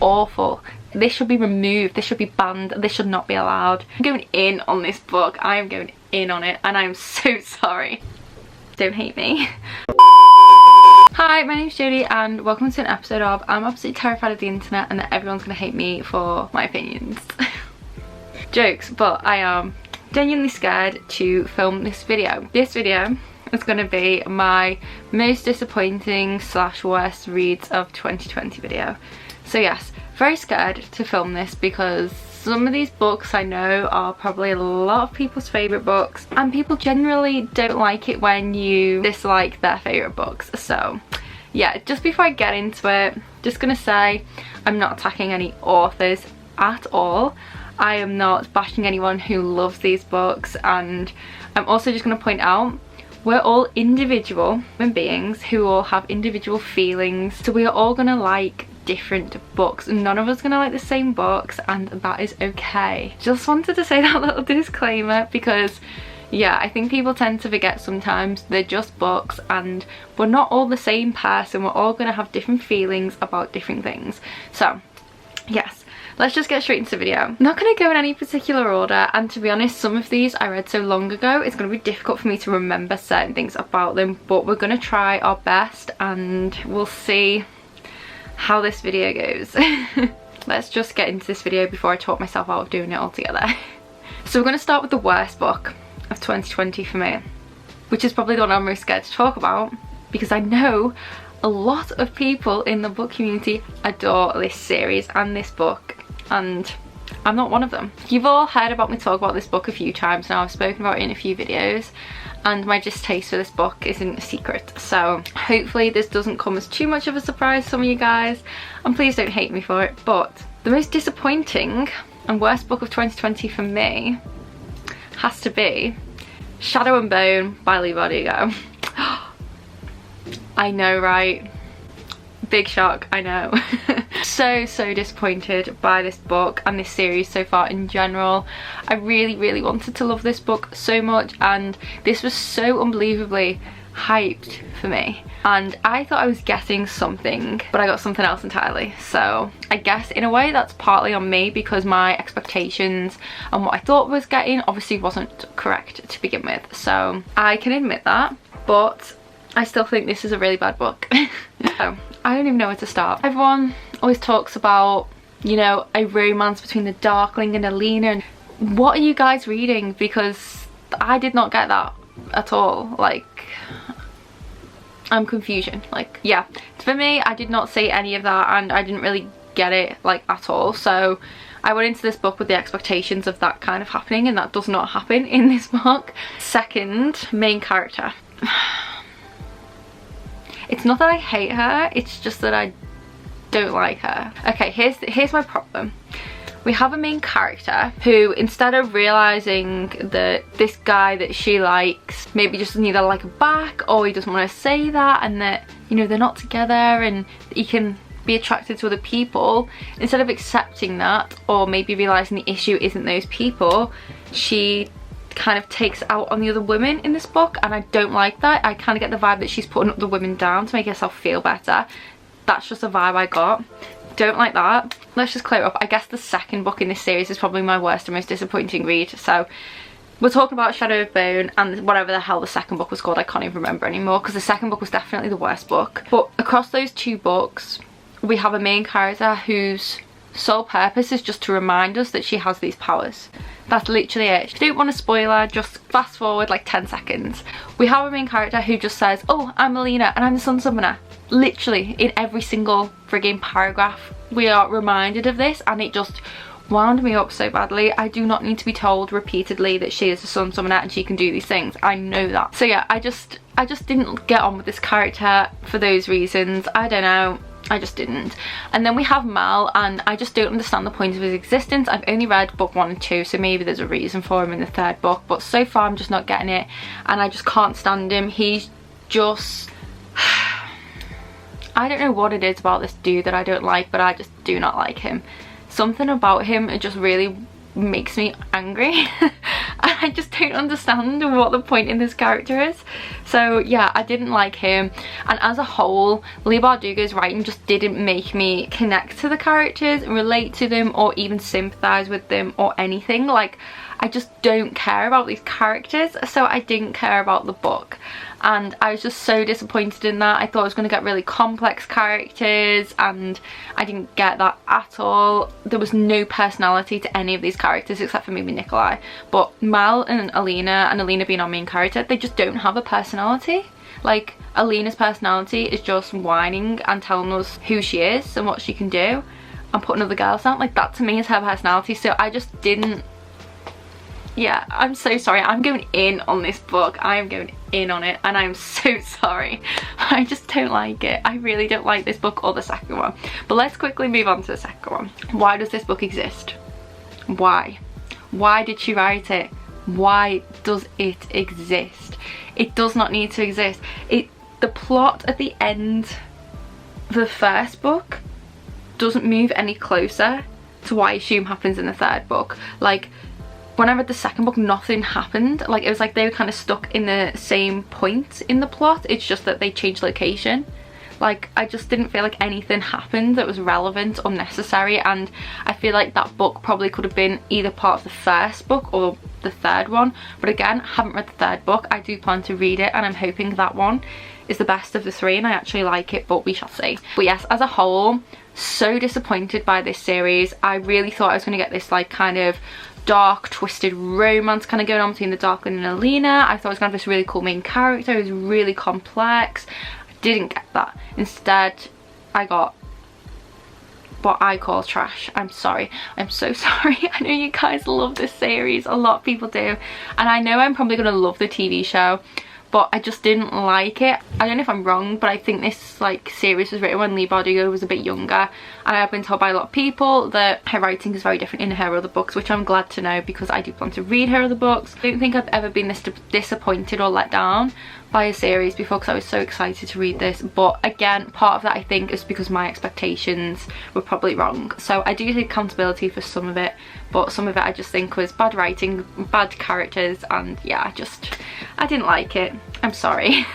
awful. This should be removed, this should be banned, this should not be allowed. I'm going in on this book, I am going in on it, and I'm so sorry. Don't hate me. Hi, my name's Jodie and welcome to an episode of I'm absolutely terrified of the internet and that everyone's gonna hate me for my opinions. Jokes, but I am genuinely scared to film this video. This video is going to be my most disappointing / worst reads of 2020 video. So yes, very scared to film this because some of these books I know are probably a lot of people's favourite books, and people generally don't like it when you dislike their favourite books. So yeah, just before I get into it, just gonna say I'm not attacking any authors at all. I am not bashing anyone who loves these books, and I'm also just going to point out we're all individual human beings who all have individual feelings, so we are all going to like different books. None of us are going to like the same books, and that is okay. Just wanted to say that little disclaimer because yeah, I think people tend to forget sometimes they're just books and we're not all the same person. We're all going to have different feelings about different things. So yes, let's just get straight into the video. I'm not going to go in any particular order, and to be honest, some of these I read so long ago it's going to be difficult for me to remember certain things about them, but we're going to try our best and we'll see how this video goes. Let's just get into this video before I talk myself out of doing it altogether. So we're going to start with the worst book of 2020 for me, which is probably the one I'm most scared to talk about because I know a lot of people in the book community adore this series and this book, and I'm not one of them. You've all heard about me talk about this book a few times now. I've spoken about it in a few videos, and my distaste for this book isn't a secret, so hopefully this doesn't come as too much of a surprise to some of you guys, and please don't hate me for it. But the most disappointing and worst book of 2020 for me has to be Shadow and Bone by Leigh Bardugo. I know, right? Big shock, I know. So disappointed by this book and this series so far in general. I really wanted to love this book so much, and this was so unbelievably hyped for me, and I thought I was getting something, but I got something else entirely. So I guess in a way that's partly on me because my expectations and what I thought I was getting obviously wasn't correct to begin with, so I can admit that, but I still think this is a really bad book. So I don't even know where to start. Everyone always talks about, you know, a romance between the Darkling and Illuminae, and what are you guys reading? Because I did not get that at all. Like, I'm confusion. Like, yeah, for me, I did not see any of that, and I didn't really get it like at all. So I went into this book with the expectations of that kind of happening, and that does not happen in this book. Second, main character. It's not that I hate her, it's just that I don't like her. Okay, here's my problem. We have a main character who, instead of realising that this guy that she likes maybe just doesn't either like her back, or he doesn't want to say that, and that, you know, they're not together and he can be attracted to other people, instead of accepting that or maybe realising the issue isn't those people, she kind of takes out on the other women in this book, and I don't like that. I kind of get the vibe that she's putting other women down to make herself feel better. That's just a vibe I got. Don't like that. Let's just clear up. I guess the second book in this series is probably my worst and most disappointing read. So we're talking about Shadow of Bone and whatever the hell the second book was called. I can't even remember anymore because the second book was definitely the worst book. But across those two books we have a main character whose sole purpose is just to remind us that she has these powers. That's literally it. If you don't want to spoil her, just fast forward like 10 seconds. We have a main character who just says, oh, I'm Melina and I'm the Sun Summoner. Literally in every single frigging paragraph we are reminded of this, and it just wound me up so badly. I do not need to be told repeatedly that she is a Sun Summoner and she can do these things. I know that. So yeah, I just didn't get on with this character for those reasons. I don't know. I just didn't. And then we have Mal, and I just don't understand the point of his existence. I've only read book 1 and 2, so maybe there's a reason for him in the third book, but so far I'm just not getting it, and I just can't stand him. He's just I don't know what it is about this dude that I don't like, but I just do not like him. Something about him, it just really makes me angry. and I just don't understand what the point in this character is. So yeah, I didn't like him, and as a whole, Leigh Bardugo's writing just didn't make me connect to the characters, relate to them, or even sympathize with them or anything. Like, I just don't care about these characters, so I didn't care about the book, and I was just so disappointed in that. I thought I was going to get really complex characters, and I didn't get that at all. There was no personality to any of these characters except for maybe Nikolai, but Mal and Alina being our main character, they just don't have a personality. Like, Alina's personality is just whining and telling us who she is and what she can do and putting other girls down. Like, that to me is her personality, so I just didn't. Yeah, I'm so sorry. I'm going in on this book. I am going in on it, and I'm so sorry. I just don't like it. I really don't like this book or the second one. But let's quickly move on to the second one. Why does this book exist? Why? Why did she write it? Why does it exist? It does not need to exist. The plot at the end of the first book doesn't move any closer to what I assume happens in the third book. Like, when I read the second book, nothing happened. Like, it was like they were kind of stuck in the same point in the plot. It's just that they changed location. Like, I just didn't feel like anything happened that was relevant or necessary, and I feel like that book probably could have been either part of the first book or the third one. But again, I haven't read the third book. I do plan to read it, and I'm hoping that one is the best of the three and I actually like it, but we shall see. But yes, as a whole, so disappointed by this series. I really thought I was going to get this like kind of dark, twisted romance kind of going on between the Darkling and Alina. I thought I was going to have this really cool main character who's really complex. I didn't get that. Instead, I got what I call trash. I'm sorry. I'm so sorry. I know you guys love this series. A lot of people do. And I know I'm probably going to love the TV show, but I just didn't like it. I don't know if I'm wrong, but I think this like series was written when Leigh Bardugo was a bit younger, and I've been told by a lot of people that her writing is very different in her other books, which I'm glad to know because I do plan to read her other books. I don't think I've ever been this disappointed or let down by a series before because I was so excited to read this. But again, part of that I think is because my expectations were probably wrong, so I do take accountability for some of it, but some of it I just think was bad writing, bad characters, and yeah, I didn't like it. I'm sorry.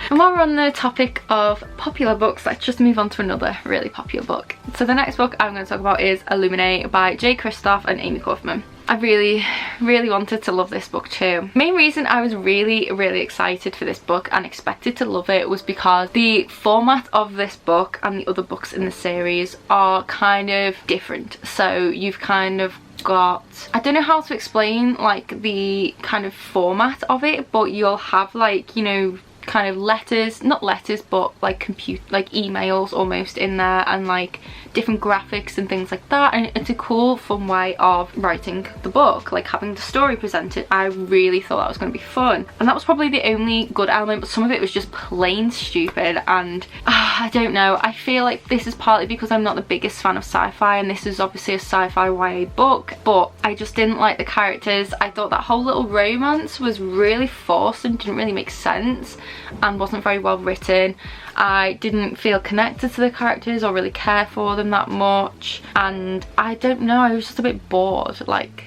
And while we're on the topic of popular books, let's just move on to another really popular book. So the next book I'm going to talk about is Illuminae by J. Kristoff and Amy Kaufman. I really wanted to love this book too. Main reason I was really excited for this book and expected to love it was because the format of this book and the other books in the series are kind of different. So you've kind of got, I don't know how to explain like the kind of format of it, but you'll have like, you know, kind of letters, not letters, but like emails almost in there, and like different graphics and things like that, and it's a cool fun way of writing the book, like having the story presented. I really thought that was going to be fun, and that was probably the only good element, but some of it was just plain stupid, and I don't know, I feel like this is partly because I'm not the biggest fan of sci-fi, and this is obviously a sci-fi YA book, but I just didn't like the characters. I thought that whole little romance was really forced and didn't really make sense and wasn't very well written. I didn't feel connected to the characters or really care for them that much, and I don't know, I was just a bit bored. Like,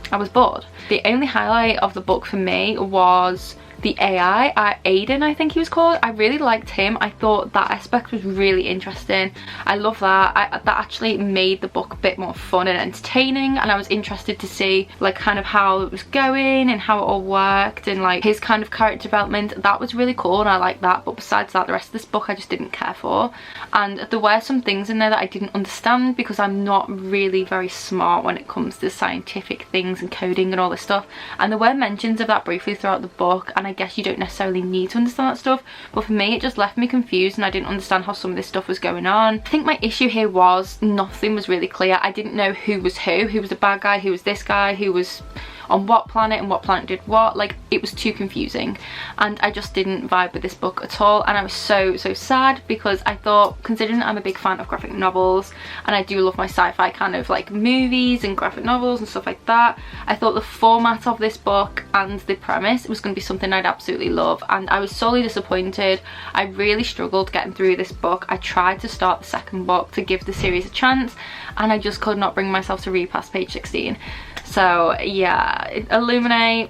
I was bored. The only highlight of the book for me was the AI, Aiden I think he was called. I really liked him. I thought that aspect was really interesting. I love that. That actually made the book a bit more fun and entertaining, and I was interested to see like kind of how it was going and how it all worked, and like his kind of character development. That was really cool and I liked that, but besides that, the rest of this book I just didn't care for, and there were some things in there that I didn't understand because I'm not really very smart when it comes to scientific things and coding and all this stuff, and there were mentions of that briefly throughout the book, and I guess you don't necessarily need to understand that stuff, but for me it just left me confused and I didn't understand how some of this stuff was going on. I think my issue here was nothing was really clear. I didn't know who was who was the bad guy, who was this guy, who was on what planet and what planet did what. Like, it was too confusing and I just didn't vibe with this book at all, and I was so sad because I thought, considering I'm a big fan of graphic novels and I do love my sci-fi kind of like movies and graphic novels and stuff like that, I thought the format of this book and the premise was going to be something I'd absolutely love, and I was sorely disappointed. I really struggled getting through this book. I tried to start the second book to give the series a chance and I just could not bring myself to read past page 16. So yeah, Illuminae,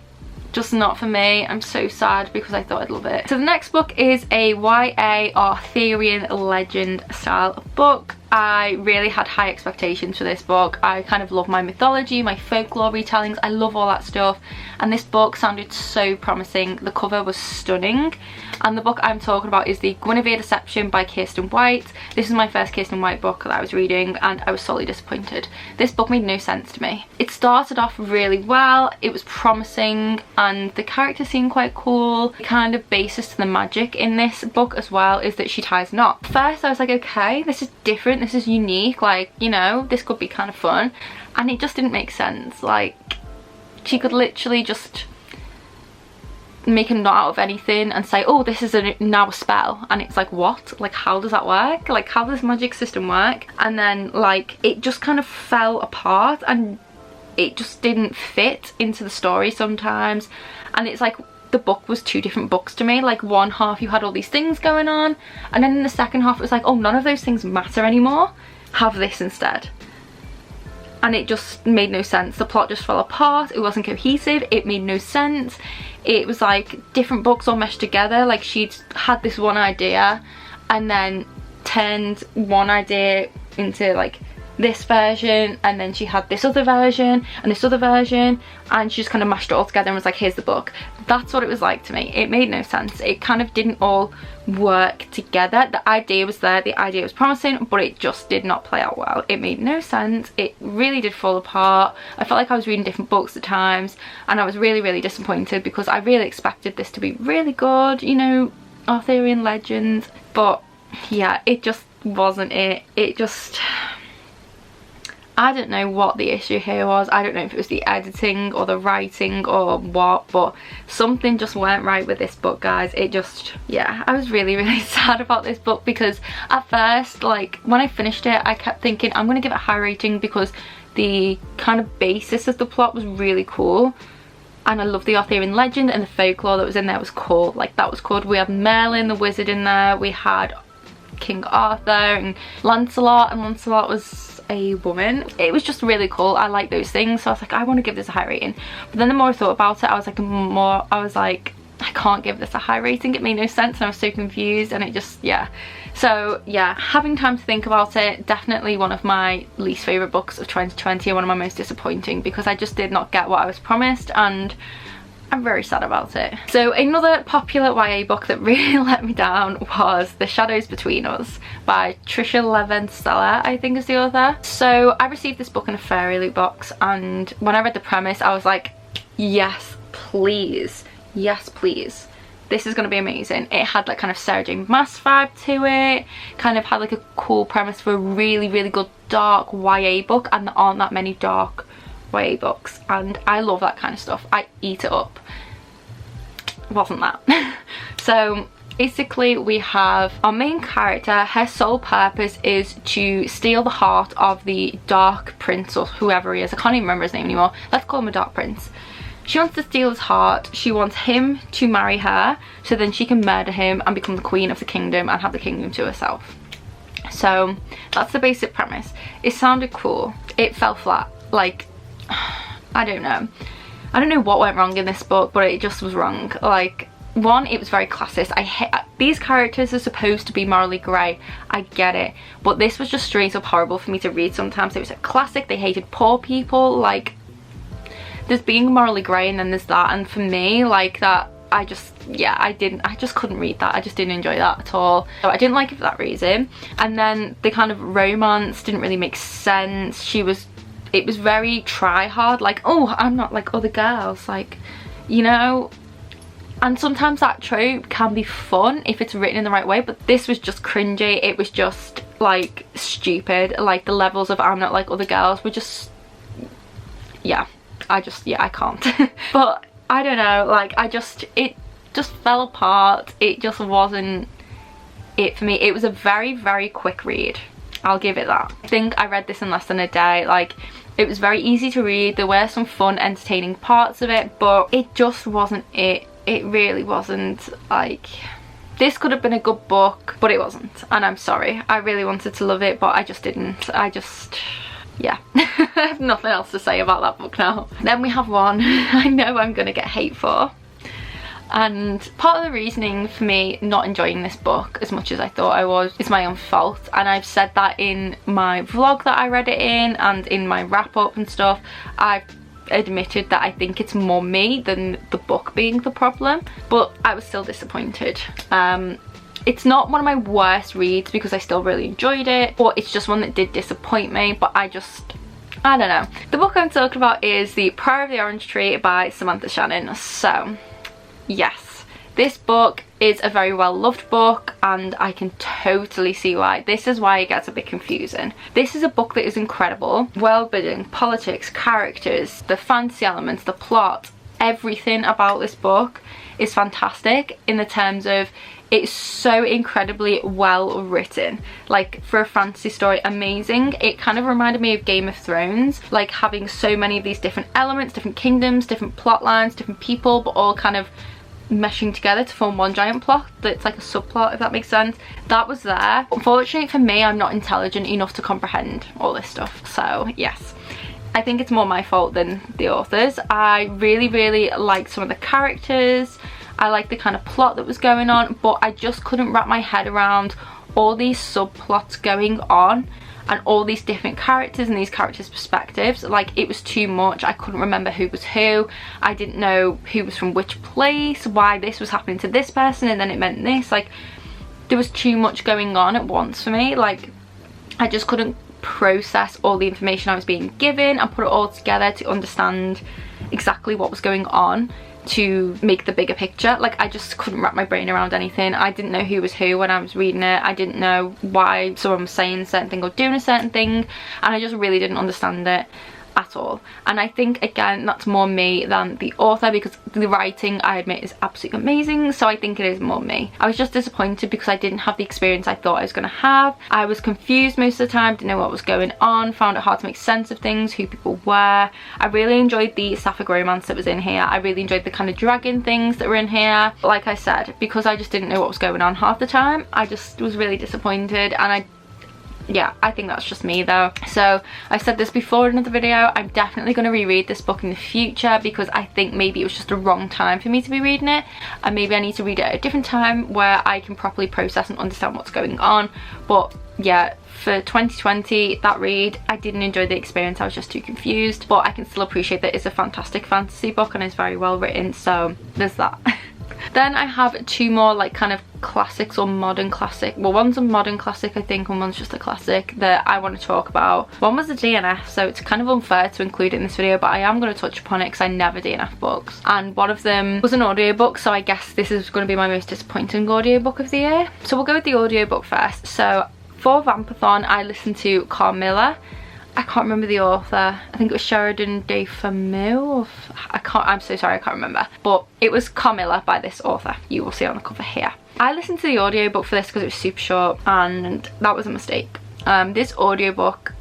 just not for me. I'm so sad because I thought I'd love it. So the next book is a YA Arthurian legend style book. I really had high expectations for this book. I kind of love my mythology, my folklore retellings. I love all that stuff, and this book sounded so promising. The cover was stunning, and the book I'm talking about is the Gwenevere Deception by Kirsten White. This is my first Kirsten White book that I was reading, and I was sorely disappointed. This book made no sense to me. It started off really well, it was promising, and the characters seemed quite cool. The kind of basis to the magic in this book as well is that she ties a knot. First I was like, okay, this is different, this is unique, like, you know, this could be kind of fun, and it just didn't make sense. Like, she could literally just make a knot out of anything and say, oh, this is now a spell, and it's like, what? Like, how does that work? Like, how does magic system work? And then, like, it just kind of fell apart, and it just didn't fit into the story sometimes. And it's like, the book was two different books to me. Like, one half you had all these things going on, and then in the second half it was like, oh, none of those things matter anymore, have this instead. And it just made no sense. The plot just fell apart, it wasn't cohesive, it made no sense. It was like different books all meshed together. Like, she'd had this one idea and then turned one idea into like this version, and then she had this other version and this other version, and she just kind of mashed it all together and was like, here's the book. That's what it was like to me. It made no sense. It kind of didn't all work together. The idea was there, the idea was promising, but it just did not play out well. It made no sense. It really did fall apart. I felt like I was reading different books at times, and I was really, really disappointed because I really expected this to be really good, you know, Arthurian legends, but yeah, it just wasn't it. It just, I don't know what the issue here was. I don't know if it was the editing or the writing or what, but something just weren't right with this book, guys. It just, yeah, I was really, really sad about this book because at first, like, when I finished it, I kept thinking I'm gonna give it a high rating because the kind of basis of the plot was really cool, and I love the Arthurian legend, and the folklore that was in there was cool. Like, that was cool. We had Merlin the wizard in there, we had King Arthur and Lancelot, and Lancelot was a woman. It was just really cool. I like those things, so I was like, I want to give this a high rating. But then the more I thought about it, I was like, I can't give this a high rating. It made no sense, and I was so confused, and it just, yeah. So yeah, having time to think about it, definitely one of my least favourite books of 2020 and one of my most disappointing, because I just did not get what I was promised, and I'm very sad about it. So another popular YA book that really let me down was The Shadows Between Us by Trisha Levenseller, I think is the author. So I received this book in a fairy loot box, and when I read the premise, I was like, yes, please. Yes, please. This is going to be amazing. It had like kind of Sarah J Maas vibe to it, kind of had like a cool premise for a really, really good dark YA book, and there aren't that many dark YA books, and I love that kind of stuff. I eat it up. Wasn't that. So basically we have our main character. Her sole purpose is to steal the heart of the Dark Prince, or whoever he is. I can't even remember his name anymore. Let's call him a Dark Prince. She wants to steal his heart. She wants him to marry her, so then she can murder him and become the queen of the kingdom and have the kingdom to herself. So that's the basic premise. It sounded cool. It fell flat. Like, I don't know what went wrong in this book, but it just was wrong. Like, one, it was very classist. I hate, these characters are supposed to be morally grey, I get it, but this was just straight up horrible for me to read sometimes. It was a classic. They hated poor people. Like, there's being morally grey and then there's that, and for me, like, that, I just couldn't read that. I just didn't enjoy that at all. So I didn't like it for that reason. And then the kind of romance didn't really make sense. It was very try hard, like, oh, I'm not like other girls, like, you know. And sometimes that trope can be fun if it's written in the right way, but this was just cringy. It was just like stupid. Like, the levels of I'm not like other girls were just, yeah, I can't. But I don't know, like, it just fell apart. It just wasn't it for me. It was a very, very quick read. I'll give it that. I think I read this in less than a day. Like, it was very easy to read. There were some fun, entertaining parts of it, but it just wasn't it. It really wasn't. Like, this could have been a good book, but it wasn't, and I'm sorry. I really wanted to love it, but I just didn't. yeah, I have nothing else to say about that book now. Then we have one I know I'm gonna get hate for. And part of the reasoning for me not enjoying this book as much as I thought I was is my own fault, and I've said that in my vlog that I read it in and in my wrap up and stuff. I've admitted that I think it's more me than the book being the problem, but I was still disappointed. It's not one of my worst reads because I still really enjoyed it, but it's just one that did disappoint me. But I don't know. The book I'm talking about is The Prayer of the Orange Tree by Samantha Shannon. So yes, this book is a very well loved book, and I can totally see why. This is why it gets a bit confusing. This is a book that is incredible. World building, politics, characters, the fantasy elements, the plot, everything about this book is fantastic in the terms of it's so incredibly well written. Like, for a fantasy story, amazing. It kind of reminded me of Game of Thrones, like having so many of these different elements, different kingdoms, different plot lines, different people, but all kind of meshing together to form one giant plot that's like a subplot, if that makes sense. That was there. Unfortunately for me, I'm not intelligent enough to comprehend all this stuff, so yes, I think it's more my fault than the author's. I really liked some of the characters. I liked the kind of plot that was going on, but I just couldn't wrap my head around all these subplots going on and all these different characters and these characters' perspectives. Like, it was too much. I couldn't remember who was who. I didn't know who was from which place, why this was happening to this person and then it meant this. Like, there was too much going on at once for me. Like, I just couldn't process all the information I was being given and put it all together to understand exactly what was going on, to make the bigger picture. Like, I just couldn't wrap my brain around anything. I didn't know who was who when I was reading it. I didn't know why someone was saying a certain thing or doing a certain thing, and I just really didn't understand it at all. And I think, again, that's more me than the author, because the writing, I admit, is absolutely amazing, so I think it is more me. I was just disappointed because I didn't have the experience I thought I was going to have. I was confused most of the time, didn't know what was going on, found it hard to make sense of things, who people were. I really enjoyed the sapphic romance that was in here. I really enjoyed the kind of dragon things that were in here. But like I said, because I just didn't know what was going on half the time, I just was really disappointed. And yeah, I think that's just me though. So I said this before in another video, I'm definitely going to reread this book in the future, because I think maybe it was just the wrong time for me to be reading it, and maybe I need to read it at a different time where I can properly process and understand what's going on. But yeah, for 2020, that read, I didn't enjoy the experience. I was just too confused, but I can still appreciate that it's a fantastic fantasy book and it's very well written, so there's that. Then I have two more like kind of classics or modern classic. Well, one's a modern classic, I think, and one's just a classic that I want to talk about. One was a DNF, so it's kind of unfair to include it in this video, but I am going to touch upon it because I never DNF books. And one of them was an audiobook, so I guess this is going to be my most disappointing audiobook of the year. So we'll go with the audiobook first. So for Vampathon, I listened to Carmilla. I can't remember the author. I think it was Sheridan de Famille. I'm so sorry, I can't remember. But it was Carmilla by this author. You will see on the cover here. I listened to the audiobook for this because it was super short, and that was a mistake. This audiobook,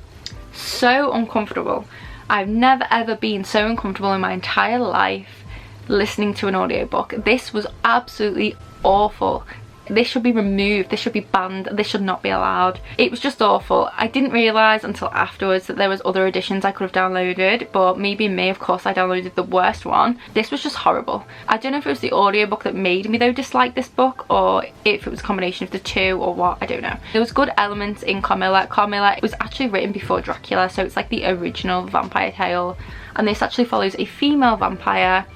so uncomfortable. I've never ever been so uncomfortable in my entire life listening to an audiobook. This was absolutely awful. This should be removed, this should be banned, this should not be allowed. It was just awful. I didn't realise until afterwards that there was other editions I could have downloaded, but maybe me, of course, I downloaded the worst one. This was just horrible. I don't know if it was the audiobook that made me though dislike this book, or if it was a combination of the two, or what, I don't know. There was good elements in Carmilla. Carmilla was actually written before Dracula, so it's like the original vampire tale, and this actually follows a female vampire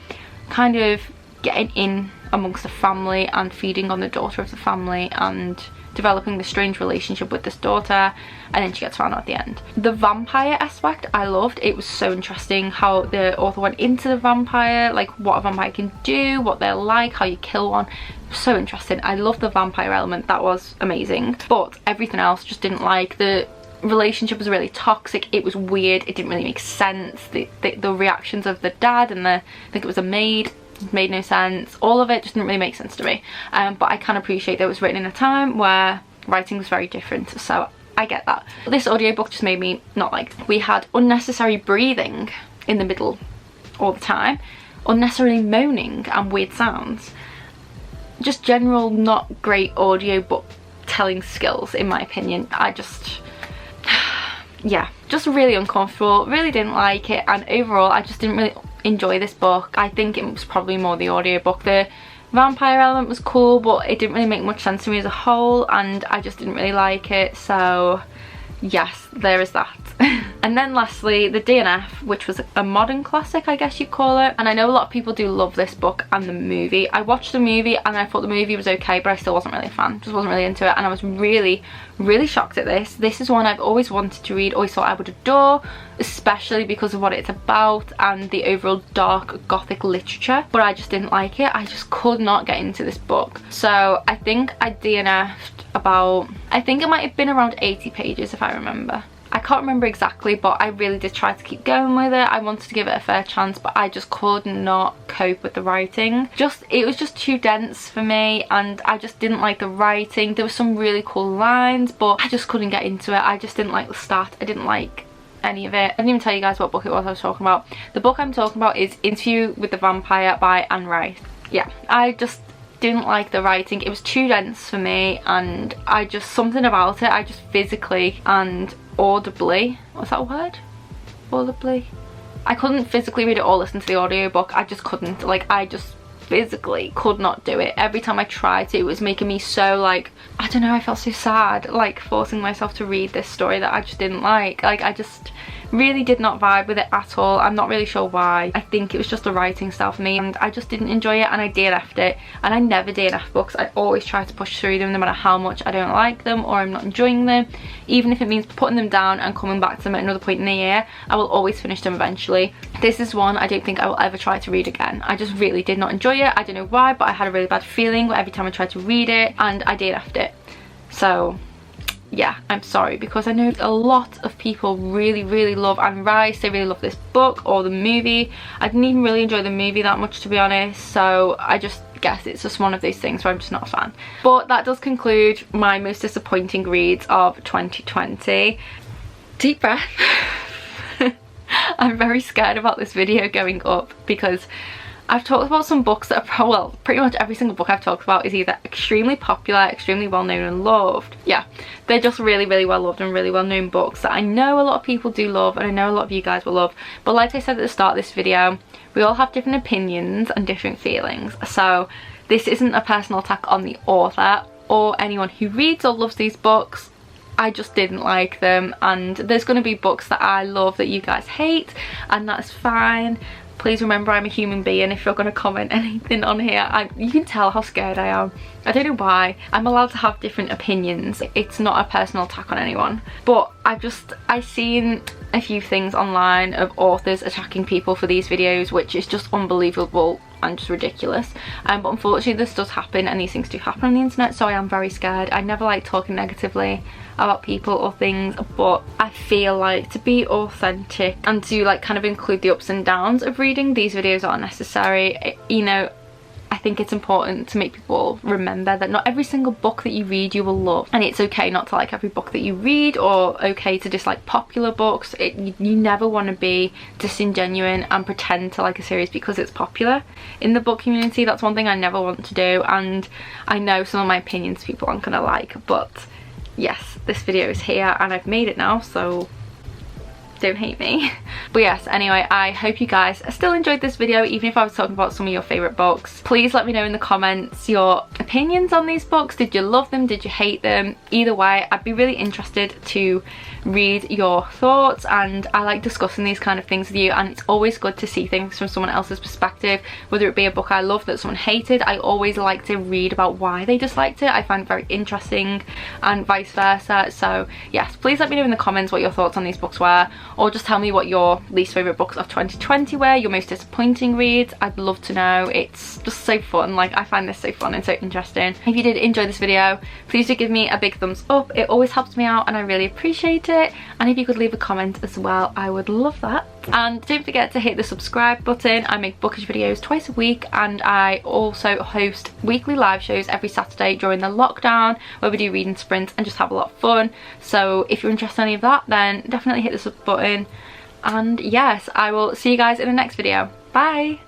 kind of getting in amongst the family and feeding on the daughter of the family and developing this strange relationship with this daughter, and then she gets found out at the end. The vampire aspect I loved. It was so interesting how the author went into the vampire, like what a vampire can do, what they're like, how you kill one. So interesting. I loved the vampire element. That was amazing, but everything else just didn't like. The relationship was really toxic. It was weird. It didn't really make sense. The reactions of the dad and I think it was a maid, made no sense. All of it just didn't really make sense to me, but I can appreciate that it was written in a time where writing was very different, so I get that. This audiobook just made me not like it. We had unnecessary breathing in the middle all the time, unnecessarily moaning and weird sounds, just general not great audiobook telling skills in my opinion. yeah, just really uncomfortable, really didn't like it, and overall I just didn't really enjoy this book. I think it was probably more the audiobook. The vampire element was cool, but it didn't really make much sense to me as a whole, and I just didn't really like it. So yes, there is that. And then lastly, the DNF, which was a modern classic, I guess you'd call it. And I know a lot of people do love this book and the movie. I watched the movie and I thought the movie was okay, but I still wasn't really a fan. Just wasn't really into it, and I was really, really shocked at this. This is one I've always wanted to read, always thought I would adore, especially because of what it's about and the overall dark gothic literature. But I just didn't like it. I just could not get into this book. So I think I DNF'd about, I think it might have been around 80 pages if I remember. I can't remember exactly, but I really did try to keep going with it. I wanted to give it a fair chance, but I just could not cope with the writing. It was just too dense for me, and I just didn't like the writing. There were some really cool lines, but I just couldn't get into it. I just didn't like the start. I didn't like any of it. I didn't even tell you guys what book it was I was talking about. The book I'm talking about is Interview with the Vampire by Anne Rice. Yeah, I just didn't like the writing. It was too dense for me, and I just, something about it, I just physically and audibly, was that a word? Audibly? I couldn't physically read it or listen to the audiobook. I just couldn't. Like, I just physically could not do it. Every time I tried to, it was making me so, like, I don't know, I felt so sad, like, forcing myself to read this story that I just didn't like. Like, I just really did not vibe with it at all. I'm not really sure why. I think it was just the writing style for me, and I just didn't enjoy it, and I DNF'd it. And I never DNF books. I always try to push through them no matter how much I don't like them or I'm not enjoying them. Even if it means putting them down and coming back to them at another point in the year, I will always finish them eventually. This is one I don't think I will ever try to read again. I just really did not enjoy it. I don't know why, but I had a really bad feeling every time I tried to read it, and I DNF'd it. So yeah, I'm sorry, because I know a lot of people really, really love Anne Rice. They really love this book or the movie. I didn't even really enjoy the movie that much, to be honest, so I just guess it's just one of those things where I'm just not a fan. But that does conclude my most disappointing reads of 2020. Deep breath. I'm very scared about this video going up because I've talked about some books that are, well, pretty much every single book I've talked about is either extremely popular, extremely well known and loved. Yeah, they're just really, really well loved and really well known books that I know a lot of people do love, and I know a lot of you guys will love. But like I said at the start of this video, we all have different opinions and different feelings. So this isn't a personal attack on the author or anyone who reads or loves these books. I just didn't like them, and there's going to be books that I love that you guys hate, and that's fine. Please remember, I'm a human being. If you're going to comment anything on here, you can tell how scared I am. I don't know why. I'm allowed to have different opinions. It's not a personal attack on anyone. But I've seen a few things online of authors attacking people for these videos, which is just unbelievable and just ridiculous. But unfortunately this does happen, and these things do happen on the internet, so I am very scared. I never like talking negatively about people or things, but I feel like to be authentic and to like kind of include the ups and downs of reading, these videos are necessary. You know, I think it's important to make people remember that not every single book that you read you will love, and it's okay not to like every book that you read, or okay to dislike popular books. You never want to be disingenuous and pretend to like a series because it's popular in the book community. That's one thing I never want to do, and I know some of my opinions people aren't gonna like, but yes, this video is here and I've made it now, so don't hate me. But yes, anyway, I hope you guys still enjoyed this video, even if I was talking about some of your favourite books. Please let me know in the comments your opinions on these books. Did you love them? Did you hate them? Either way, I'd be really interested to read your thoughts, and I like discussing these kind of things with you, and it's always good to see things from someone else's perspective, whether it be a book I love that someone hated. I always like to read about why they disliked it. I find it very interesting, and vice versa. So yes, please let me know in the comments what your thoughts on these books were, or just tell me what your least favourite books of 2020 were, your most disappointing reads. I'd love to know. It's just so fun. Like, I find this so fun and so interesting. If you did enjoy this video, please do give me a big thumbs up. It always helps me out and I really appreciate it. And if you could leave a comment as well, I would love that. And don't forget to hit the subscribe button. I make bookish videos twice a week, and I also host weekly live shows every Saturday during the lockdown where we do reading sprints and just have a lot of fun. So if you're interested in any of that, then definitely hit the sub button. And yes, I will see you guys in the next video. Bye!